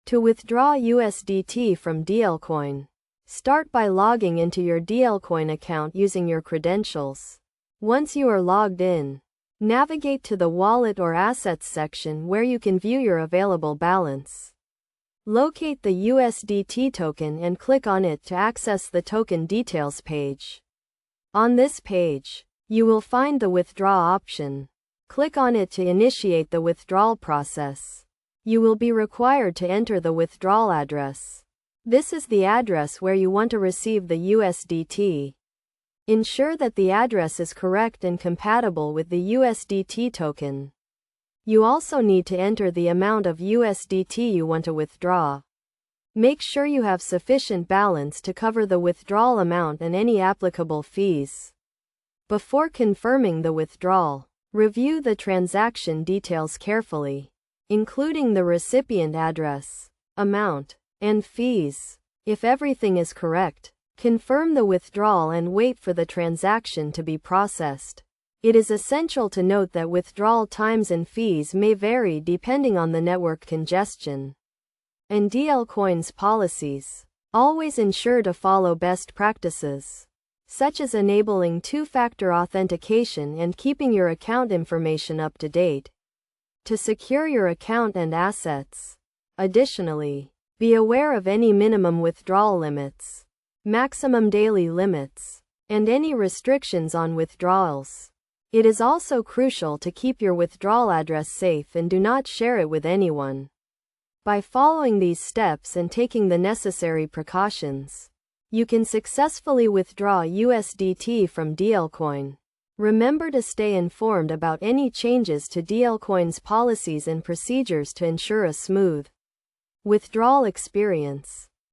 To withdraw USDT from Dlcoin, start by logging into your Dlcoin account using your credentials. Once you are logged in, navigate to the Wallet or Assets section where you can view your available balance. Locate the USDT token and click on it to access the token details page. On this page, you will find the withdraw option. Click on it to initiate the withdrawal process. You will be required to enter the withdrawal address. This is the address where you want to receive the USDT. Ensure that the address is correct and compatible with the USDT token. You also need to enter the amount of USDT you want to withdraw. Make sure you have sufficient balance to cover the withdrawal amount and any applicable fees. Before confirming the withdrawal, review the transaction details carefully, including the recipient address, amount, and fees. If everything is correct, confirm the withdrawal and wait for the transaction to be processed. It is essential to note that withdrawal times and fees may vary depending on the network congestion and Dlcoin's policies. Always ensure to follow best practices, such as enabling two-factor authentication and keeping your account information up to date to secure your account and assets. Additionally, be aware of any minimum withdrawal limits, maximum daily limits, and any restrictions on withdrawals. It is also crucial to keep your withdrawal address safe and do not share it with anyone. By following these steps and taking the necessary precautions, you can successfully withdraw USDT from Dlcoin. Remember to stay informed about any changes to Dlcoin's policies and procedures to ensure a smooth withdrawal experience.